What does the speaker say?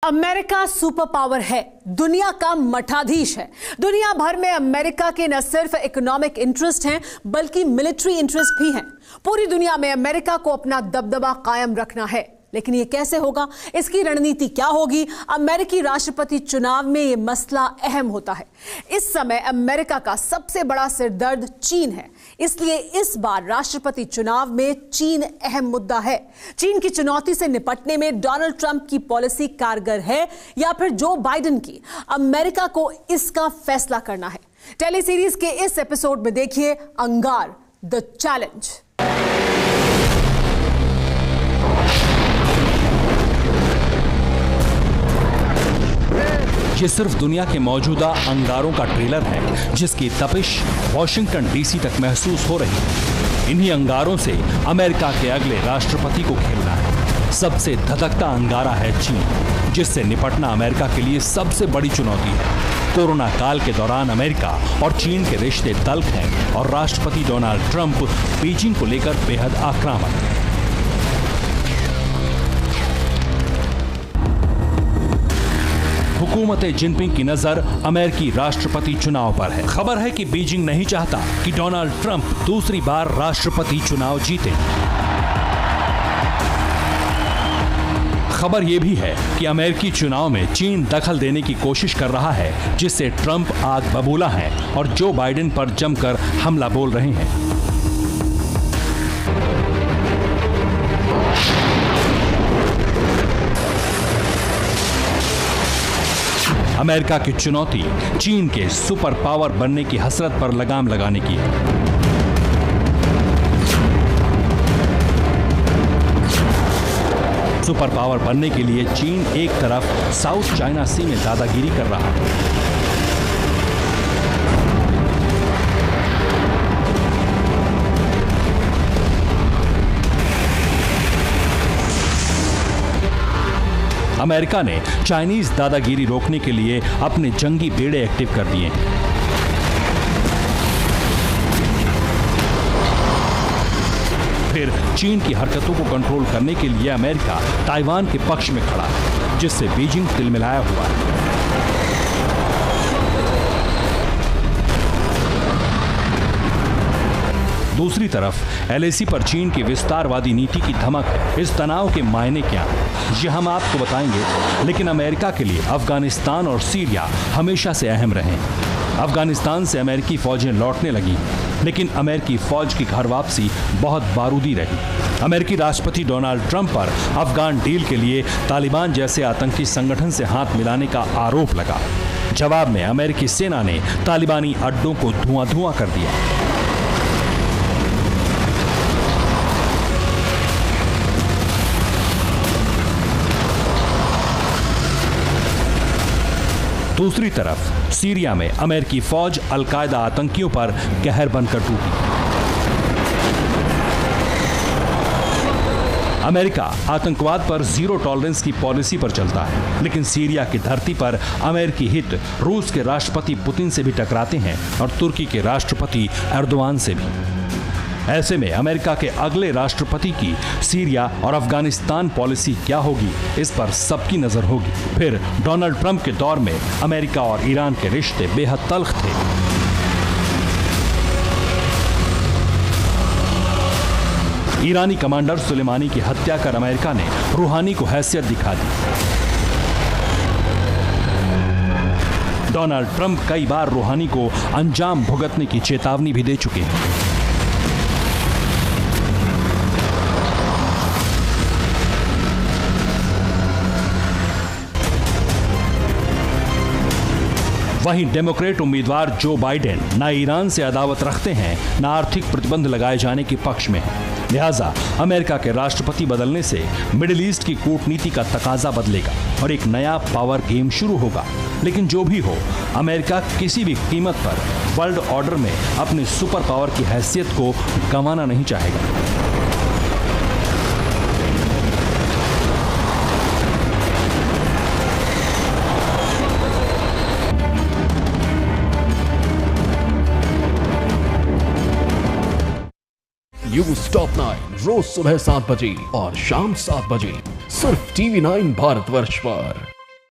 America super power है, दुनिया का मठाधीश है। दुनिया भर में अमेरिका के न सिर्फ इकोनॉमिक इंटरेस्ट हैं बल्कि मिलिट्री इंटरेस्ट भी हैं। पूरी दुनिया में अमेरिका को अपना दबदबा कायम रखना है, लेकिन ये कैसे होगा? इसकी रणनीति क्या होगी? अमेरिकी राष्ट्रपति चुनाव में ये मसला अहम होता है। इस समय अमेरिका का सबसे बड़ा सिरदर्द चीन है, इसलिए इस बार राष्ट्रपति चुनाव में चीन अहम मुद्दा है। चीन की चुनौती से निपटने में डोनाल्ड ट्रंप की पॉलिसी कारगर है या फिर जो बाइडेन की? अमेरिका को इसका फैसला करना है। टेली सीरीज के इस एपिसोड में देखिए अंगार, द चैलेंज। ये सिर्फ दुनिया के मौजूदा अंगारों का ट्रेलर है, जिसकी तपिश वॉशिंगटन डीसी तक महसूस हो रही है। इन्हीं अंगारों से अमेरिका के अगले राष्ट्रपति को खेलना है। सबसे धधकता अंगारा है चीन, जिससे निपटना अमेरिका के लिए सबसे बड़ी चुनौती है। कोरोना काल के दौरान अमेरिका और चीन के रिश्ते तल्ख हैं और राष्ट्रपति डोनाल्ड ट्रंप बीजिंग को लेकर बेहद आक्रामक हैं। हुकूमत जिनपिंग की नजर अमेरिकी राष्ट्रपति चुनाव पर है। खबर है कि बीजिंग नहीं चाहता कि डोनाल्ड ट्रंप दूसरी बार राष्ट्रपति चुनाव जीते। खबर यह भी है कि अमेरिकी चुनाव में चीन दखल देने की कोशिश कर रहा है, जिससे ट्रंप आग बबूला है और जो बाइडेन पर जमकर हमला बोल रहे हैं। अमेरिका की चुनौती चीन के सुपर पावर बनने की हसरत पर लगाम लगाने की है। सुपर पावर बनने के लिए चीन एक तरफ साउथ चाइना सी में दादागिरी कर रहा है। अमेरिका ने चाइनीज दादागिरी रोकने के लिए अपने जंगी बेड़े एक्टिव कर दिए हैं। फिर चीन की हरकतों को कंट्रोल करने के लिए अमेरिका ताइवान के पक्ष में खड़ा है, जिससे बीजिंग तिलमिलाया हुआ है। दूसरी तरफ एलएसी पर चीन की विस्तारवादी नीति की धमक है। इस तनाव के मायने क्या हैं, ये हम आपको बताएंगे, लेकिन अमेरिका के लिए अफगानिस्तान और सीरिया हमेशा से अहम रहे हैं। अफगानिस्तान से अमेरिकी फौजें लौटने लगी, लेकिन अमेरिकी फौज की घर वापसी बहुत बारूदी रही। अमेरिकी राष्ट्रपति डोनाल्ड ट्रंप पर अफगान डील के लिए तालिबान जैसे आतंकी संगठन से हाथ मिलाने का आरोप लगा। जवाब में अमेरिकी सेना ने तालिबानी अड्डों को धुआं कर दिया। दूसरी तरफ सीरिया में अमेरिकी फौज अल-कायदा आतंकियों पर कहर बनकर टूटी। अमेरिका आतंकवाद पर जीरो टॉलरेंस की पॉलिसी पर चलता है, लेकिन सीरिया की धरती पर अमेरिकी हित रूस के राष्ट्रपति पुतिन से भी टकराते हैं और तुर्की के राष्ट्रपति एर्दोआन से भी। ऐसे में अमेरिका के अगले राष्ट्रपति की सीरिया और अफगानिस्तान पॉलिसी क्या होगी, इस पर सबकी नजर होगी। फिर डोनाल्ड ट्रंप के दौर में अमेरिका और ईरान के रिश्ते बेहद तल्ख थे। ईरानी कमांडर सुलेमानी की हत्या कर अमेरिका ने रूहानी को हैसियत दिखा दी। डोनाल्ड ट्रंप कई बार रूहानी को अंजाम भुगतने की चेतावनी भी दे चुके हैं। वहीं डेमोक्रेट उम्मीदवार जो बाइडेन न ईरान से अदावत रखते हैं, न आर्थिक प्रतिबंध लगाए जाने के पक्ष में हैं। लिहाजा अमेरिका के राष्ट्रपति बदलने से मिडिल ईस्ट की कूटनीति का तकाजा बदलेगा और एक नया पावर गेम शुरू होगा। लेकिन जो भी हो, अमेरिका किसी भी कीमत पर वर्ल्ड ऑर्डर में अपने सुपर पावर की हैसियत को गंवाना नहीं चाहेगा। न्यूज टॉप 9 रोज सुबह 7 बजे और शाम 7 बजे सिर्फ TV9 भारतवर्ष पर।